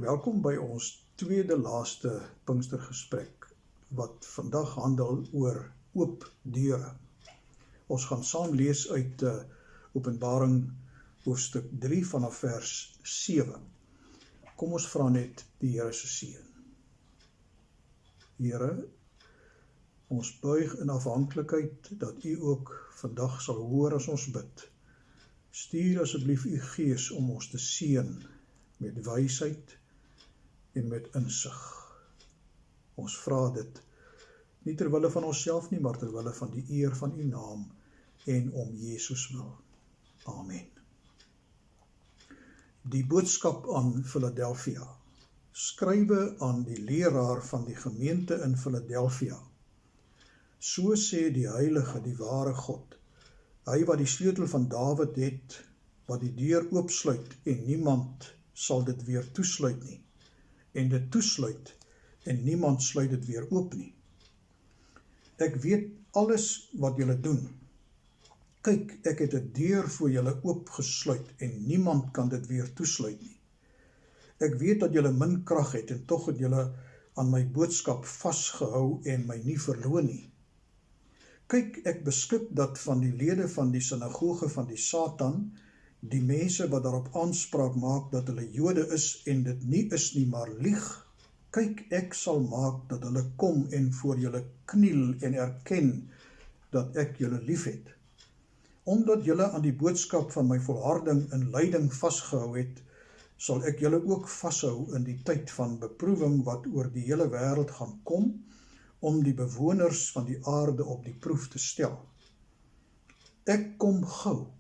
Welkom by ons tweede laaste Pinkstergesprek, wat vandag handel oor oop deure. Ons gaan saam lees uit Openbaring hoofstuk 3 vanaf vers 7. Kom ons vra net die Here se seën. Here, ons buig in afhanklikheid dat U ook vandag sal hoor as ons bid. Stuur asseblief U Gees om ons te seën met wysheid en met insig. Ons vra dit nie ter wille van onsself nie, maar ter wille van die eer van U naam en om Jesus wil. Amen. Die boodskap aan Philadelphia. Skrywe aan die leraar van die gemeente in Philadelphia. So sê die heilige, die ware God, hy wat die sleutel van Dawid het, wat die deur oopsluit en niemand sal dit weer toesluit nie, en dit toesluit en niemand sluit dit weer oop nie. Ek weet alles wat julle doen. Kyk, ek het 'n deur voor julle oopgesluit en niemand kan dit weer toesluit nie. Ek weet dat julle min krag het en tog het julle aan my boodskap vasgehou en my nie verloon nie. Kyk, ek beskik dat van die lede van die sinagoge van die Satan, die mense wat daarop aanspraak maak dat hulle Jode is en dit nie is nie, maar lieg. Kyk, ek sal maak dat hulle kom en voor julle kniel en erken dat ek julle lief het. Omdat julle aan die boodskap van my volharding in lyding vasgehou het, sal ek julle ook vashou in die tyd van beproewing wat oor die hele wêreld gaan kom, om die bewoners van die aarde op die proef te stel. Ek kom gou,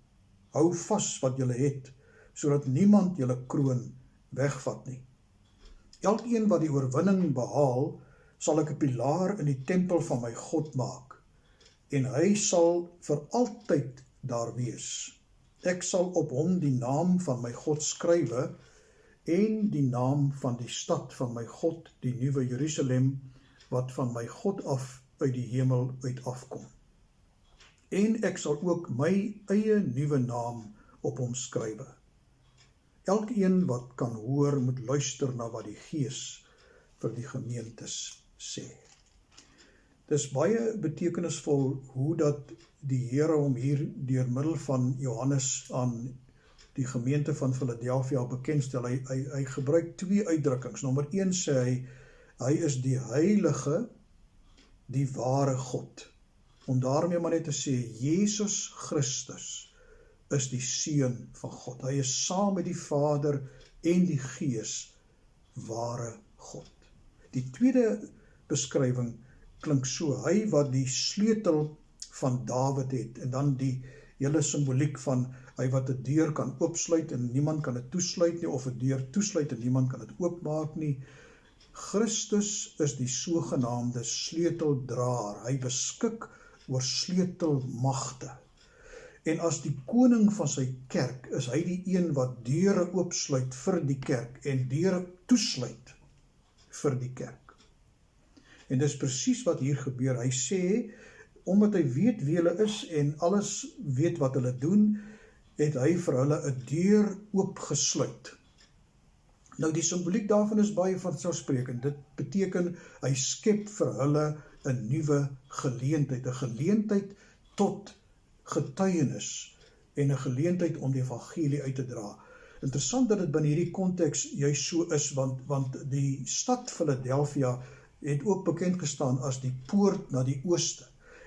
hou vas wat julle het, sodat niemand julle kroon wegvat nie. Elkeen wat die oorwinning behaal, sal ek 'n pilaar in die tempel van my God maak, en hy sal vir altyd daar wees. Ek sal op hom die naam van my God skrywe, en die naam van die stad van my God, die nuwe Jerusalem, wat van my God af uit die hemel uit afkom. En ek sal ook my eie nuwe naam op hom skrywe. Elkeen wat kan hoor, moet luister na wat die Gees vir die gemeentes sê. Dis baie betekenisvol hoe dat die Here hom hier deur middel van Johannes aan die gemeente van Philadelphia bekendstel. Hy gebruik twee uitdrukkings. Nommer 1 sê hy is die heilige, die ware God. Om daarmee maar net te sê, Jesus Christus is die Seun van God. Hy is saam met die Vader en die Gees ware God. Die tweede beskrywing klink so, hy wat die sleutel van Dawid het, en dan die hele simboliek van hy wat 'n deur kan oopsluit en niemand kan dit toesluit nie, of 'n deur toesluit en niemand kan dit oopmaak nie. Christus is die sogenaamde sleuteldraer. Hy beskik oor sleutelmagte. En as die koning van sy kerk, is hy die een wat deure oopsluit vir die kerk en deure toesluit vir die kerk. En dis presies wat hier gebeur. Hy sê, omdat hy weet wie hulle is en alles weet wat hulle doen, het hy vir hulle 'n deur oopgesluit. Nou die simboliek daarvan is baie vanselfsprekend. Dit beteken, hy skep vir hulle 'n nuwe geleentheid, 'n geleentheid tot getuienis en 'n geleentheid om die evangelie uit te dra. Interessant dat dit binne hierdie konteks juist so is, want die stad Philadelphia het ook bekend gestaan as die poort na die ooste.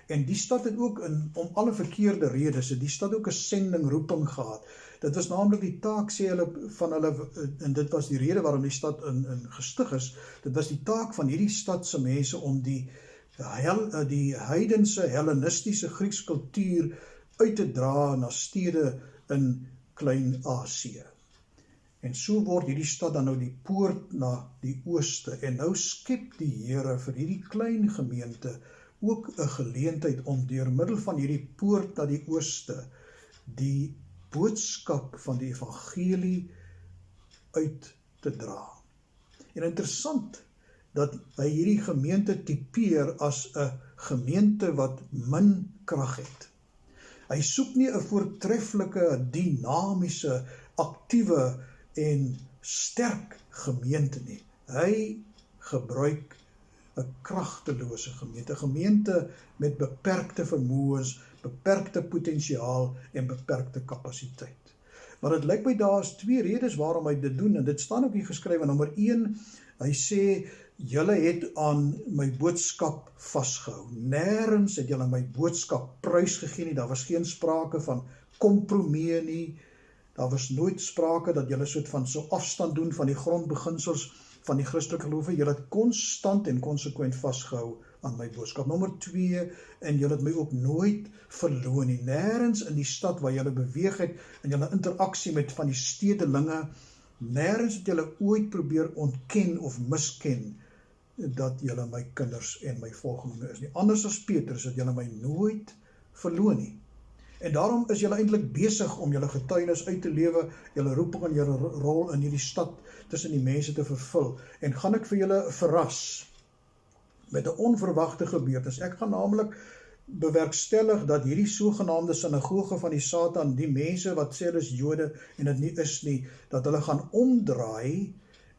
En die stad het ook om alle verkeerde redes, die stad ook 'n sending, roeping gehad. Dit was naamlik die taak, sê hulle, van hulle, en dit was die rede waarom die stad in gestig is, dit was die taak van hierdie stadse mense om die heidense, hellenistiese Griekse kultuur uit te dra na stede in Klein-Asië. En so word hierdie stad dan nou die poort na die ooste, en nou skep die Here vir hierdie klein gemeente ook 'n geleentheid om deur middel van hierdie poort na die ooste die boodskap van die evangelie uit te dra. En interessant dat hy hierdie gemeente typeer as 'n gemeente wat min krag het. Hy soek nie 'n voortreffelike, dinamiese, aktiewe en sterk gemeente nie. Hy gebruik 'n kragtelose gemeente, 'n gemeente met beperkte vermoëns, beperkte potensiaal en beperkte kapasiteit. Maar dit lyk my daar is 2 redes waarom hy dit doen, en dit staan ook hier geskryf. Nommer 1, hy sê, julle het aan my boodskap vasgehou. Nêrens het julle my boodskap prys gegee nie, daar was geen sprake van kompromie nie, daar was nooit sprake dat julle soort van so afstand doen van die grondbeginsels van die Christelike gelowe. Julle het konstant en konsekwent vasgehou aan my boodskap. Nommer 2, en julle het my ook nooit verloon nie. Nêrens in die stad waar julle beweeg het, en julle interaksie met van die stedelinge, nêrens het julle ooit probeer ontken of misken dat julle my kinders en my volgelinge is nie. Anders as Petrus het julle my nooit verloon nie. En daarom is julle eintlik besig om julle getuienis uit te lewe, julle roeping en julle rol in hierdie stad tussen die mense te vervul. En gaan ek vir julle verras met 'n onverwagte gebeurtenis. Ek gaan naamlik bewerkstellig dat hierdie sogenaamde sinagoge van die Satan, die mense wat sê hulle is Jode en dit nie is nie, dat hulle gaan omdraai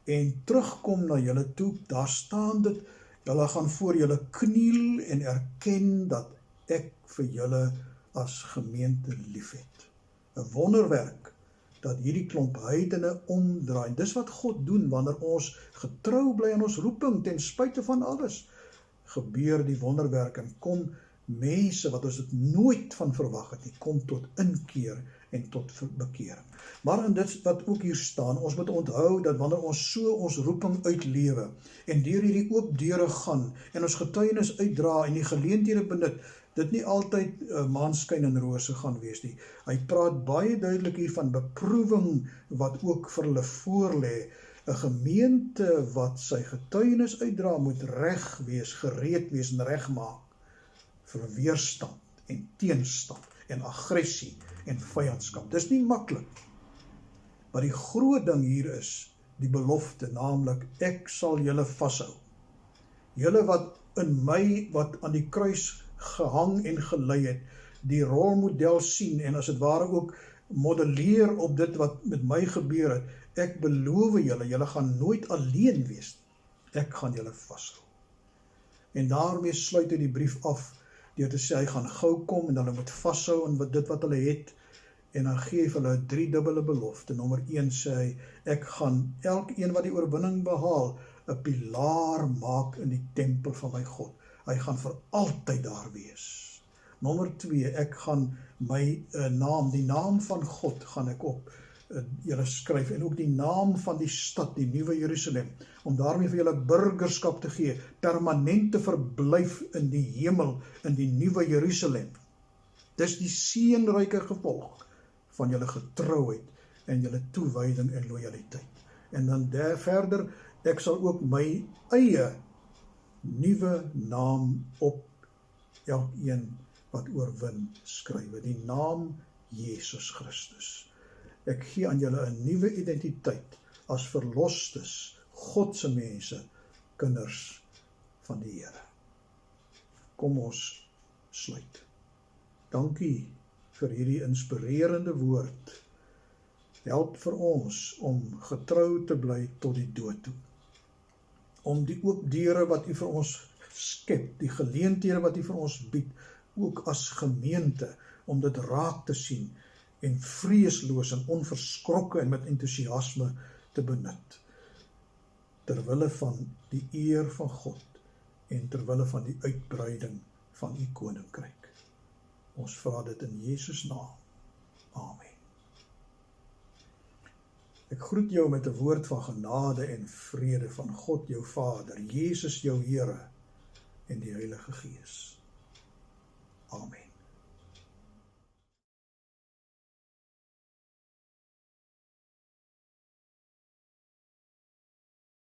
en terugkom na julle toe. Daar staan dit, julle gaan voor julle kniel en erken dat ek vir julle as gemeente liefhet. 'n Wonderwerk dat hierdie klomp heidene omdraai. Dis wat God doen wanneer ons getrou bly aan ons roeping, ten spyte van alles. Gebeur die wonderwerk en kom mense wat ons dit nooit van verwag het nie, kom tot inkeer en tot bekering. Maar in dit wat ook hier staan, ons moet onthou dat wanneer ons so ons roeping uitlewe en deur hierdie oop deure gaan en ons getuienis uitdra en die geleenthede benut, dit nie altyd maanskyn en rose gaan wees nie. Hy praat baie duidelik hier van beproewing wat ook vir hulle voorlê. 'n Gemeente wat sy getuienis uitdra moet reg wees, gereed wees en reg maak vir weerstand en teenstand en aggressie en vyandskap. Dis nie maklik. Maar die groot ding hier is die belofte, naamlik ek sal julle vashou. Julle wat in my, wat aan die kruis gehang en gelei het, die rolmodel sien en as het ware ook modelleer op dit wat met my gebeur het. Ek beloof julle, julle gaan nooit alleen wees nie. Ek gaan julle vashou. En daarmee sluit hy die brief af deur te sê hy gaan gou kom en hulle moet vashou in dit wat hulle het. En dan gee hy vir hulle 'n driedubbele belofte. Nommer 1 sê hy, ek gaan elkeen wat die oorwinning behaal 'n pilaar maak in die tempel van my God. Hy gaan vir altyd daar wees. Nommer 2, ek gaan my naam, die naam van God gaan ek op julle skryf, en ook die naam van die stad, die Nuwe Jerusalem, om daarmee vir julle burgerskap te gee, permanente verblyf in die hemel, in die Nuwe Jerusalem. Dis die seënryke gevolg van julle getrouheid en julle toewyding en lojaliteit. En dan verder, ek sal ook my eie nuwe naam op elkeen wat oorwin skrywe, die naam Jesus Christus. Ek gee aan julle 'n nuwe identiteit as verlostes, Godse mense, kinders van die Here. Kom ons sluit. Dankie vir hierdie inspirerende woord. Help vir ons om getrou te bly tot die dood toe. Om die oop deure wat U vir ons skep, die geleenthede wat U vir ons bied, ook as gemeente, om dit raak te sien en vreesloos en onverskrokke en met entoesiasme te benut. Terwille van die eer van God en terwille van die uitbreiding van U koninkryk. Ons vra dit in Jesus naam. Amen. Ek groet jou met 'n woord van genade en vrede van God jou Vader, Jesus jou Here en die Heilige Gees.